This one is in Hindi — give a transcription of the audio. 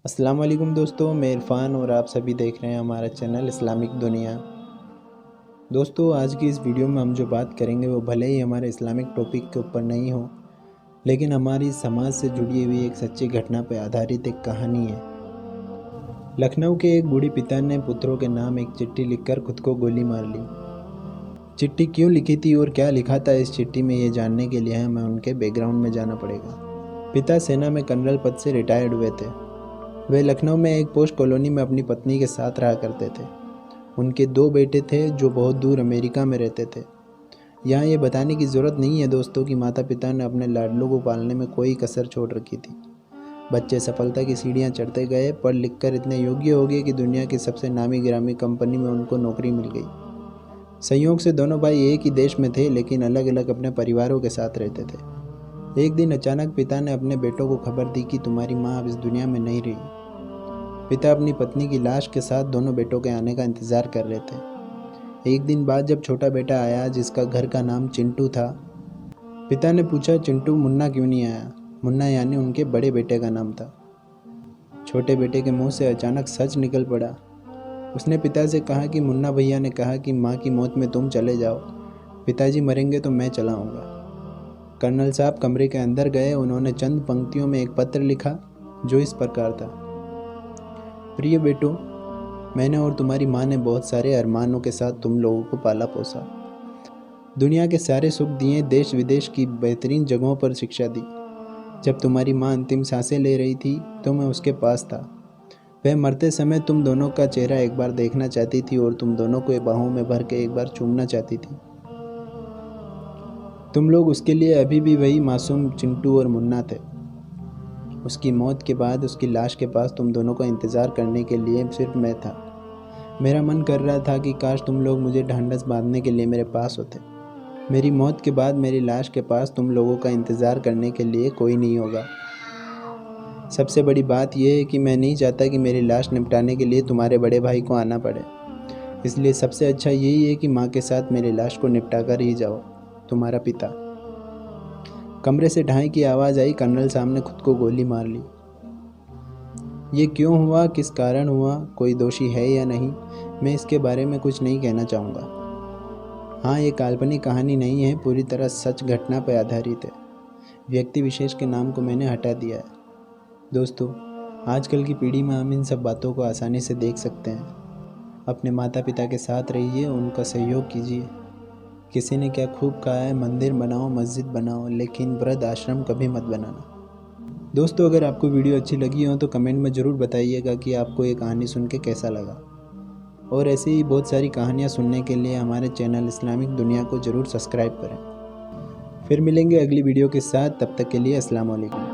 अस्सलाम वालेकुम दोस्तों, मैं इरफ़ान और आप सभी देख रहे हैं हमारा चैनल इस्लामिक दुनिया। दोस्तों, आज की इस वीडियो में हम जो बात करेंगे वो भले ही हमारे इस्लामिक टॉपिक के ऊपर नहीं हो, लेकिन हमारी समाज से जुड़ी हुई एक सच्ची घटना पर आधारित एक कहानी है। लखनऊ के एक बूढ़े पिता ने पुत्रों के नाम एक चिट्ठी लिखकर खुद को गोली मार ली। चिट्ठी क्यों लिखी थी और क्या लिखा था इस चिट्ठी में, ये जानने के लिए हमें उनके बैकग्राउंड में जाना पड़ेगा। पिता सेना में कर्नल पद से रिटायर्ड हुए थे। वे लखनऊ में एक पोस्ट कॉलोनी में अपनी पत्नी के साथ रहा करते थे। उनके 2 बेटे थे जो बहुत दूर अमेरिका में रहते थे। यहाँ ये बताने की ज़रूरत नहीं है दोस्तों कि माता पिता ने अपने लाडलों को पालने में कोई कसर छोड़ रखी थी। बच्चे सफलता की सीढ़ियाँ चढ़ते गए, पढ़ लिख कर इतने योग्य हो गए कि दुनिया की सबसे नामी गिरामी कंपनी में उनको नौकरी मिल गई। संयोग से दोनों भाई एक ही देश में थे, लेकिन अलग अलग अपने परिवारों के साथ रहते थे। एक दिन अचानक पिता ने अपने बेटों को खबर दी कि तुम्हारी माँ अब इस दुनिया में नहीं रही। पिता अपनी पत्नी की लाश के साथ दोनों बेटों के आने का इंतज़ार कर रहे थे। एक दिन बाद जब छोटा बेटा आया, जिसका घर का नाम चिंटू था, पिता ने पूछा, चिंटू, मुन्ना क्यों नहीं आया? मुन्ना यानी उनके बड़े बेटे का नाम था। छोटे बेटे के मुंह से अचानक सच निकल पड़ा। उसने पिता से कहा कि मुन्ना भैया ने कहा कि माँ की मौत में तुम चले जाओ, पिताजी मरेंगे तो मैं चला आऊँगा। कर्नल साहब कमरे के अंदर गए। उन्होंने चंद पंक्तियों में एक पत्र लिखा जो इस प्रकार था। प्रिय बेटो, मैंने और तुम्हारी माँ ने बहुत सारे अरमानों के साथ तुम लोगों को पाला पोसा, दुनिया के सारे सुख दिए, देश विदेश की बेहतरीन जगहों पर शिक्षा दी। जब तुम्हारी माँ अंतिम सांसें ले रही थी तो मैं उसके पास था। वह मरते समय तुम दोनों का चेहरा एक बार देखना चाहती थी और तुम दोनों को बाहों में भर के एक बार चूमना चाहती थी। तुम लोग उसके लिए अभी भी वही मासूम चिंटू और मुन्ना थे। उसकी मौत के बाद उसकी लाश के पास तुम दोनों का इंतज़ार करने के लिए सिर्फ मैं था। मेरा मन कर रहा था कि काश तुम लोग मुझे ढांढस बांधने के लिए मेरे पास होते। मेरी मौत के बाद मेरी लाश के पास तुम लोगों का इंतज़ार करने के लिए कोई नहीं होगा। सबसे बड़ी बात यह है कि मैं नहीं चाहता कि मेरी लाश निपटाने के लिए तुम्हारे बड़े भाई को आना पड़े। इसलिए सबसे अच्छा यही है कि माँ के साथ मेरी लाश को निपटा कर ही जाओ। तुम्हारा पिता। कमरे से ढाई की आवाज़ आई। कर्नल साहब ने खुद को गोली मार ली। ये क्यों हुआ, किस कारण हुआ, कोई दोषी है या नहीं, मैं इसके बारे में कुछ नहीं कहना चाहूँगा। हाँ, ये काल्पनिक कहानी नहीं है, पूरी तरह सच घटना पर आधारित है। व्यक्ति विशेष के नाम को मैंने हटा दिया है। दोस्तों, आजकल की पीढ़ी में हम इन सब बातों को आसानी से देख सकते हैं। अपने माता पिता के साथ रहिए, उनका सहयोग कीजिए। किसी ने क्या खूब कहा है, मंदिर बनाओ, मस्जिद बनाओ, लेकिन वृद्ध आश्रम कभी मत बनाना। दोस्तों, अगर आपको वीडियो अच्छी लगी हो तो कमेंट में ज़रूर बताइएगा कि आपको ये कहानी सुन के कैसा लगा। और ऐसी ही बहुत सारी कहानियाँ सुनने के लिए हमारे चैनल इस्लामिक दुनिया को ज़रूर सब्सक्राइब करें। फिर मिलेंगे अगली वीडियो के साथ, तब तक के लिए अस्सलाम वालेकुम।